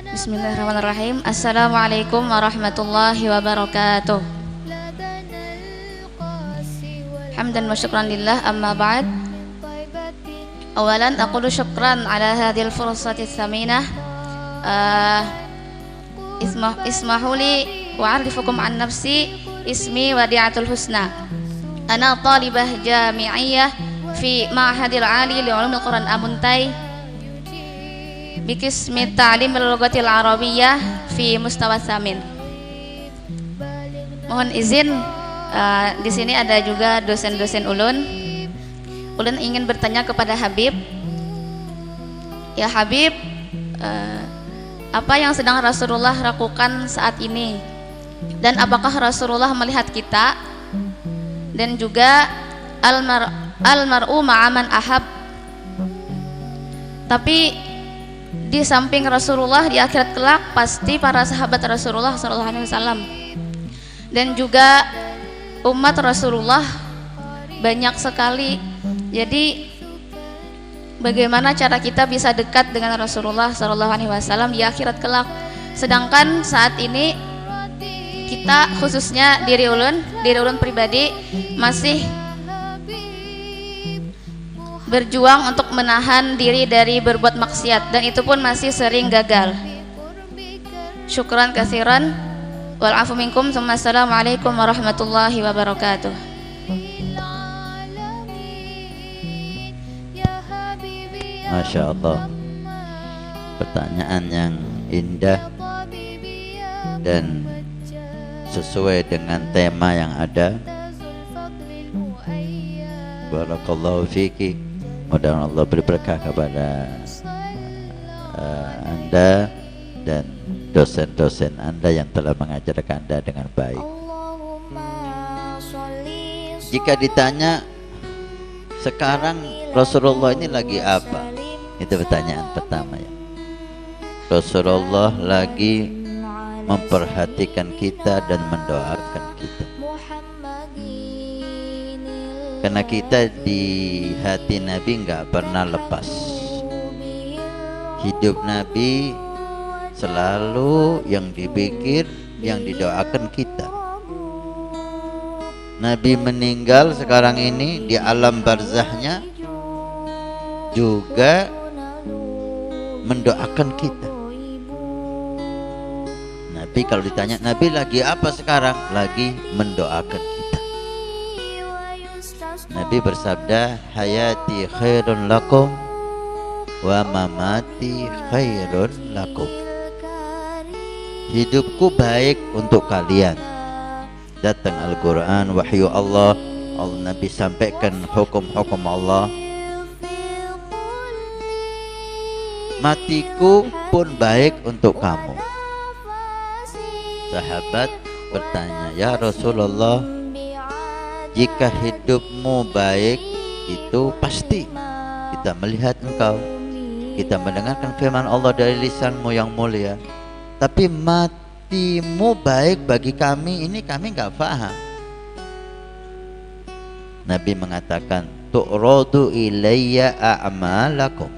Bismillahirrahmanirrahim. Assalamualaikum warahmatullahi wabarakatuh. Hamdan wa syukran lillah, amma ba'd. Awalan aqulu syukran ala hadhil fursati tsaminah. Ismahuli wa a'rifukum an nafsi. Ismi Wadi'atul Husna. Ana talibah jami'iyah fi Ma'hadil Ali li Ulumil Quran Amuntai Bikismi Ta'lim Al-Lughatil Arabiyyah fi Mustawa Tsamin. Mohon izin, di sini ada juga dosen-dosen ulun. Ulun ingin bertanya kepada Habib. Ya Habib, apa yang sedang Rasulullah lakukan saat ini? Dan apakah Rasulullah melihat kita? Dan juga almar'u ma'aman ahab. Tapi di samping Rasulullah di akhirat kelak pasti para sahabat Rasulullah SAW dan juga umat Rasulullah banyak sekali. Jadi bagaimana cara kita bisa dekat dengan Rasulullah SAW di akhirat kelak? Sedangkan saat ini kita, khususnya diri ulun pribadi, masih berjuang untuk menahan diri dari berbuat maksiat, dan itu pun masih sering gagal. Syukran katsiran wal afu minkum. Assalamualaikum warahmatullahi wabarakatuh. Masya Allah, pertanyaan yang indah dan sesuai dengan tema yang ada. Barakallahu fiki. Mudah-mudahan Allah beri berkah kepada Anda dan dosen-dosen Anda yang telah mengajarkan Anda dengan baik. Jika ditanya sekarang Rasulullah ini lagi apa? Itu pertanyaan pertama ya. Rasulullah lagi memperhatikan kita dan mendoakan kita. Karena kita di hati Nabi nggak pernah lepas. Hidup Nabi selalu yang dipikir, yang didoakan kita. Nabi meninggal sekarang ini di alam barzahnya juga mendoakan kita. Nabi kalau ditanya Nabi lagi apa sekarang? Lagi mendoakan kita. Nabi bersabda, hayati khairun lakum wa mamati khairun lakum. Hidupku baik untuk kalian. Datang Al-Quran, wahyu Allah, Nabi sampaikan hukum-hukum Allah. Matiku pun baik untuk kamu. Sahabat bertanya, ya Rasulullah, jika hidupmu baik itu pasti kita melihat engkau, kita mendengarkan firman Allah dari lisanmu yang mulia. Tapi matimu baik bagi kami, ini kami enggak paham. Nabi mengatakan, tu'radu ilayya a'malakum.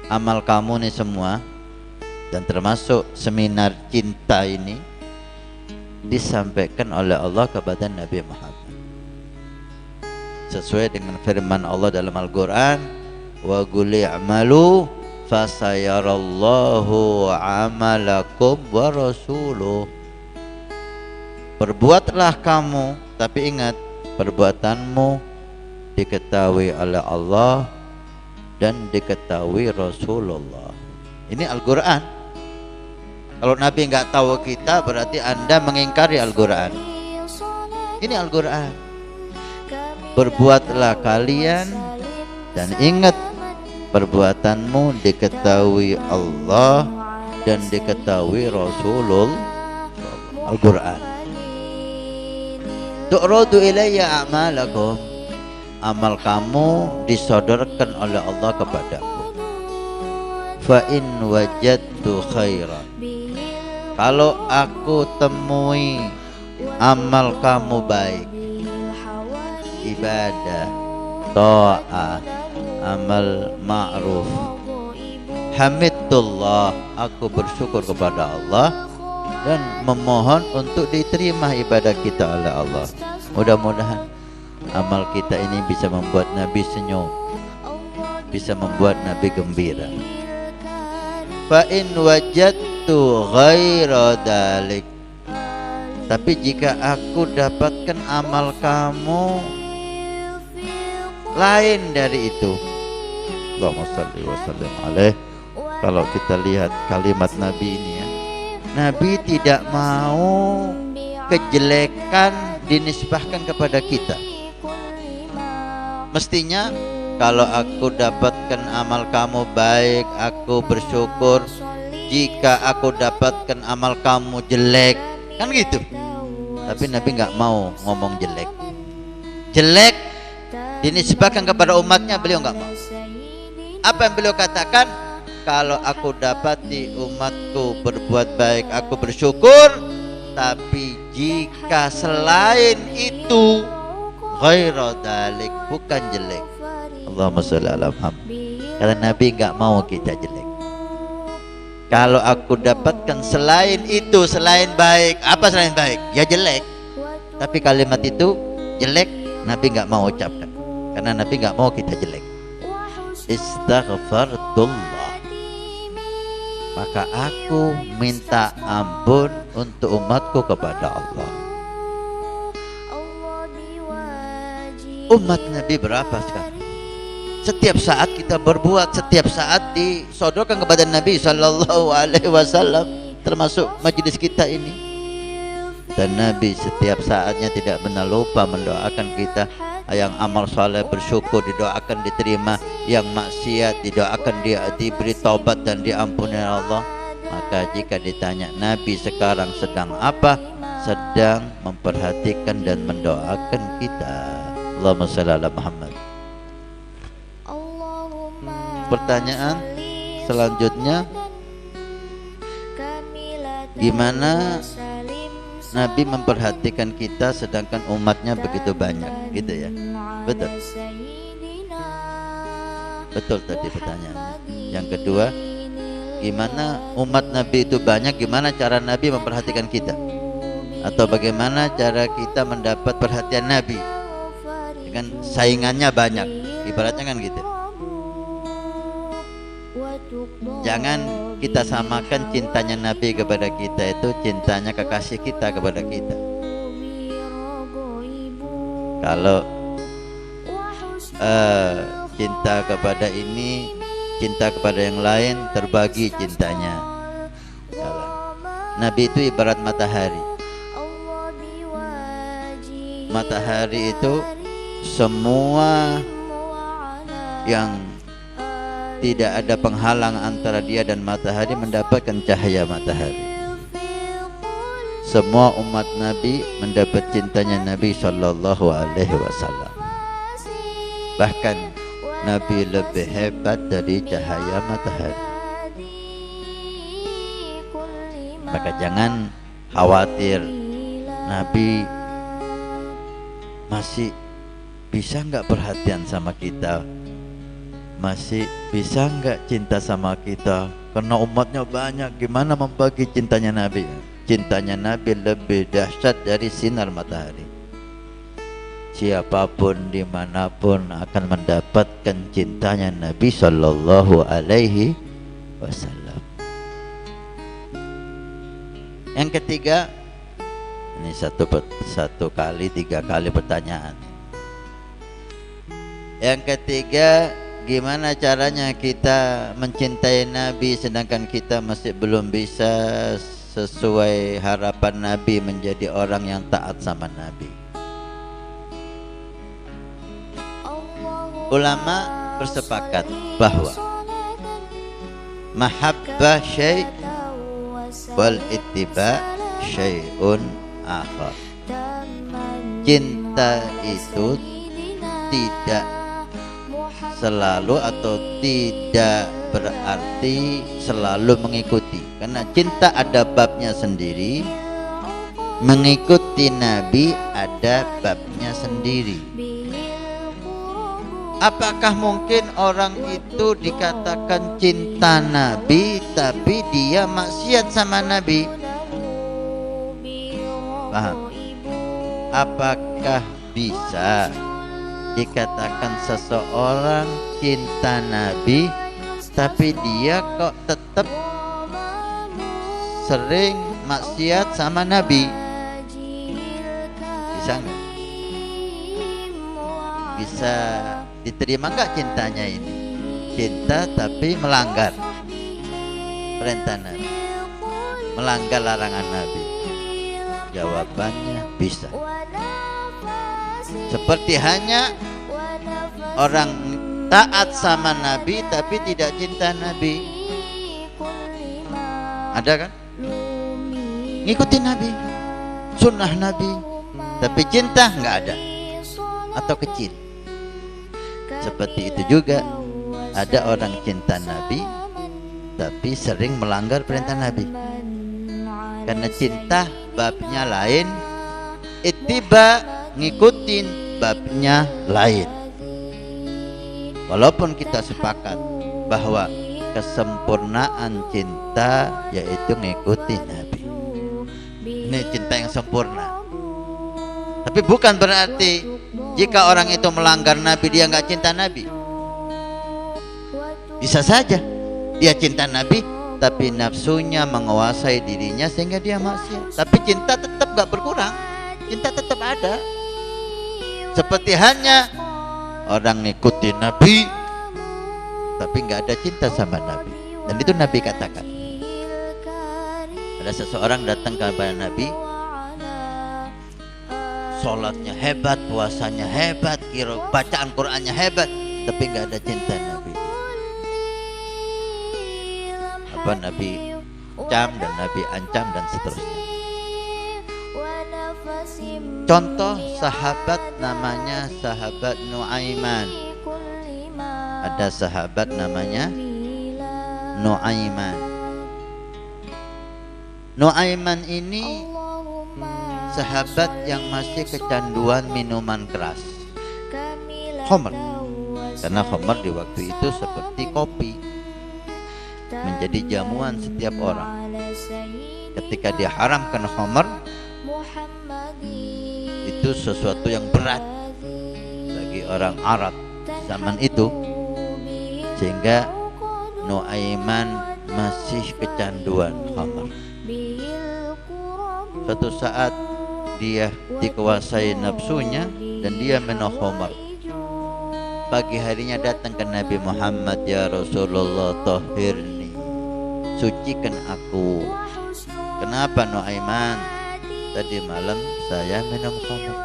Amal kamu nih semua, dan termasuk seminar cinta ini, disampaikan oleh Allah kepada Nabi Muhammad sesuai dengan firman Allah dalam Al-Quran, wa qul i'malu fasayarallahu amalakum wa rasuluh. Perbuatlah kamu, tapi ingat perbuatanmu diketahui oleh Allah dan diketahui Rasulullah. Ini Al-Quran. Kalau Nabi nggak tahu kita, berarti Anda mengingkari Al-Quran. Ini Al-Quran. Berbuatlah kalian dan ingat perbuatanmu diketahui Allah dan diketahui Rasulullah. Al-Quran. Tu'radu ilayya a'malakum. Amal kamu disodorkan oleh Allah kepadaku. Fa in wajadtu khairan. Kalau aku temui amal kamu baik, ibadah, ta'ah, amal ma'ruf, hamidullah, aku bersyukur kepada Allah dan memohon untuk diterima ibadah kita oleh Allah. Mudah-mudahan amal kita ini bisa membuat Nabi senyum, bisa membuat Nabi gembira. Fa in wajadtu ghaira dalik, tapi jika aku dapatkan amal kamu lain dari itu, Allahumma shalli wa sallim alaih. Kalau kita lihat kalimat Nabi ini ya, Nabi tidak mau kejelekan dinisbahkan kepada kita. Mestinya kalau aku dapatkan amal kamu baik, aku bersyukur. Jika aku dapatkan amal kamu jelek, kan gitu. Tapi Nabi nggak mau ngomong jelek. Jelek dinisbahkan kepada umatnya, beliau nggak mau. Apa yang beliau katakan? Kalau aku dapati umatku berbuat baik, aku bersyukur. Tapi jika selain itu, ghairu dalik, bukan jelek. Allahumma sholli ala Muhammad. Karena Nabi nggak mau kita jelek. Kalau aku dapatkan selain itu, selain baik, apa selain baik? Ya jelek. Tapi kalimat itu jelek, Nabi nggak mau ucapkan. Karena Nabi nggak mau kita jelek. Istaghfarullah, maka aku minta ampun untuk umatku kepada Allah. Umat Nabi berapa sekarang? Setiap saat kita berbuat, setiap saat disodorkan kepada Nabi Sallallahu Alaihi Wasallam, termasuk majlis kita ini. Dan Nabi setiap saatnya tidak pernah lupa mendoakan kita. Yang amal saleh bersyukur didoakan diterima, yang maksiat didoakan dia diberi taubat dan diampuni Allah. Maka jika ditanya Nabi sekarang sedang apa? Sedang memperhatikan dan mendoakan kita. Allahumma shalli ala Muhammad. Pertanyaan selanjutnya, gimana Nabi memperhatikan kita sedangkan umatnya begitu banyak, gitu ya? Betul. Betul tadi pertanyaannya. Yang kedua, gimana umat Nabi itu banyak, gimana cara Nabi memperhatikan kita? Atau bagaimana cara kita mendapat perhatian Nabi? Dengan saingannya banyak, ibaratnya kan gitu. Jangan kita samakan cintanya Nabi kepada kita itu cintanya kekasih kita kepada kita. Kalau cinta kepada ini, cinta kepada yang lain, terbagi cintanya. Nabi itu ibarat matahari. Matahari itu semua yang tidak ada penghalang antara dia dan matahari mendapatkan cahaya matahari. Semua umat Nabi mendapat cintanya Nabi Sallallahu Alaihi Wasallam. Bahkan Nabi lebih hebat dari cahaya matahari. Maka jangan khawatir, Nabi masih bisa nggak perhatian sama kita, masih bisa nggak cinta sama kita, karena umatnya banyak. Gimana membagi cintanya Nabi? Cintanya Nabi lebih dahsyat dari sinar matahari. Siapapun dimanapun akan mendapatkan cintanya Nabi Sallallahu Alaihi Wasallam. Yang ketiga, ini satu kali 3 kali pertanyaan. Yang ketiga, gimana caranya kita mencintai Nabi sedangkan kita masih belum bisa sesuai harapan Nabi menjadi orang yang taat sama Nabi? Ulama bersepakat bahwa mahabbah syai' wal ittiba' syai'un akhar. Cinta itu tidak selalu atau tidak berarti selalu mengikuti, karena cinta ada babnya sendiri, mengikuti Nabi ada babnya sendiri. Apakah mungkin orang itu dikatakan cinta Nabi tapi dia maksiat sama Nabi? Paham? Apakah bisa dikatakan seseorang cinta Nabi tapi dia kok tetap sering maksiat sama Nabi? Bisa nggak? Bisa diterima nggak cintanya ini? Cinta tapi melanggar perintah Nabi, melanggar larangan Nabi. Jawabannya bisa. Seperti hanya orang taat sama Nabi tapi tidak cinta Nabi. Ada kan? Ngikutin Nabi, sunnah Nabi, tapi cinta nggak ada atau kecil. Seperti itu juga ada orang cinta Nabi tapi sering melanggar perintah Nabi. Karena cinta babnya lain, ittiba ngikutin babnya lain. Walaupun kita sepakat bahwa kesempurnaan cinta yaitu ngikutin Nabi, ini cinta yang sempurna. Tapi bukan berarti jika orang itu melanggar Nabi dia nggak cinta Nabi. Bisa saja dia cinta Nabi tapi nafsunya menguasai dirinya sehingga dia maksiat. Tapi cinta tetap nggak berkurang, cinta tetap ada. Seperti hanya orang ngikutin Nabi tapi nggak ada cinta sama Nabi. Dan itu Nabi katakan. Ada seseorang datang kepada Nabi, sholatnya hebat, puasanya hebat, bacaan Qur'annya hebat, tapi nggak ada cinta Nabi. Apa Nabi cam dan Nabi ancam dan seterusnya. Contoh sahabat namanya sahabat Nuaiman. Ada sahabat namanya Nuaiman. Nuaiman ini sahabat yang masih kecanduan minuman keras, khamr. Karena khamr di waktu itu seperti kopi, menjadi jamuan setiap orang. Ketika diharamkan khamr, itu sesuatu yang berat bagi orang Arab zaman itu, sehingga Nuaiman masih kecanduan khamr. Suatu saat dia dikuasai nafsunya dan dia minum khamr. Pagi harinya datang ke Nabi Muhammad, ya Rasulullah, tahhirni, sucikan aku. Kenapa Nuaiman? Tadi malam saya minum khamr.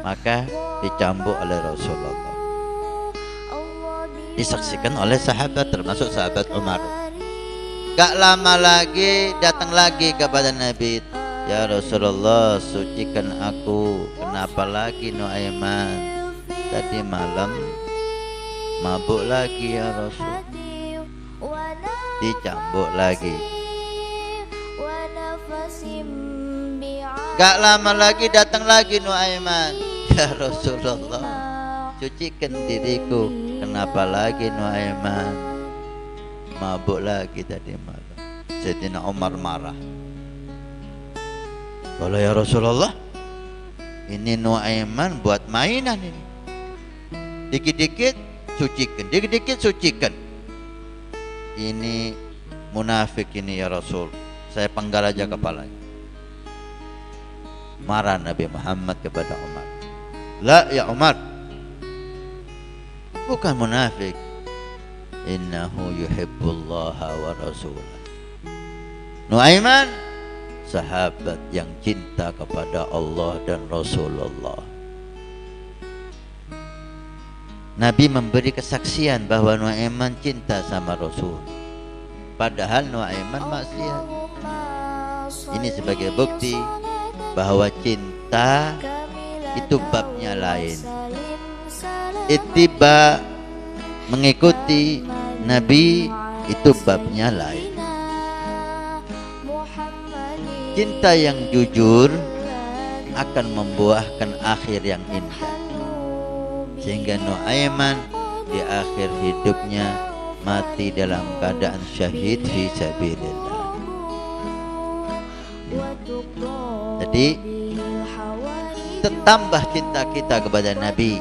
Maka dicambuk oleh Rasulullah, disaksikan oleh sahabat termasuk sahabat Umar. Gak lama lagi datang lagi kepada Nabi, ya Rasulullah, sucikan aku. Kenapa lagi Nuaiman? Tadi malam mabuk lagi ya Rasul. Dicambuk lagi. Gak lama lagi datang lagi Nuaiman, ya Rasulullah, sucikan diriku. Kenapa lagi Nuaiman? Mabuk lagi tadi malam. Sayyidina Umar marah. Kalau ya Rasulullah, ini Nuaiman buat mainan ini. Dikit-dikit sucikan, dikit-dikit sucikan. Ini munafik ini ya Rasul. Saya penggal aja kepalanya. Marah Nabi Muhammad kepada Umar. La ya Umar, bukan munafik. Innahu yuhibbullaha wa rasulah. Nuaiman sahabat yang cinta kepada Allah dan Rasulullah. Nabi memberi kesaksian bahwa Nuaiman cinta sama Rasul, padahal Nuaiman maksiat. Ini sebagai bukti bahwa cinta itu babnya lain. Ittiba, mengikuti Nabi, itu babnya lain. Cinta yang jujur akan membuahkan akhir yang indah. sehingga Nuaiman di akhir hidupnya mati dalam keadaan syahid fi sabilillah. Jadi tambah cinta kita kepada Nabi.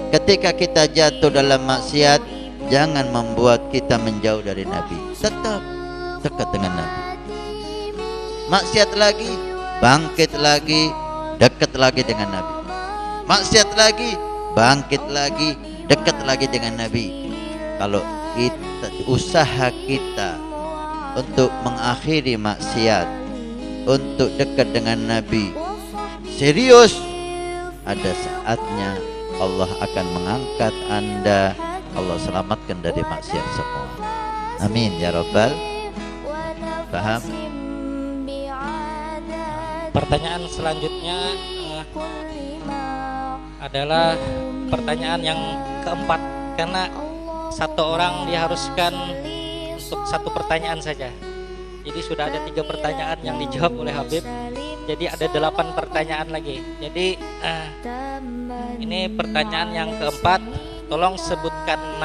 Ketika kita jatuh dalam maksiat, jangan membuat kita menjauh dari Nabi. Tetap dekat dengan Nabi. Maksiat lagi, bangkit lagi, dekat lagi dengan Nabi. Maksiat lagi, bangkit lagi, dekat lagi dengan Nabi. Kalau kita, usaha kita untuk mengakhiri maksiat, untuk dekat dengan Nabi serius, ada saatnya Allah akan mengangkat Anda, Allah selamatkan dari maksiat semua. Amin ya Rabbal. Paham? Pertanyaan selanjutnya adalah pertanyaan yang keempat, karena satu orang diharuskan untuk satu pertanyaan saja. Jadi sudah ada 3 pertanyaan yang dijawab oleh Habib. Jadi ada 8 pertanyaan lagi. Jadi ini pertanyaan yang keempat. Tolong sebutkan nama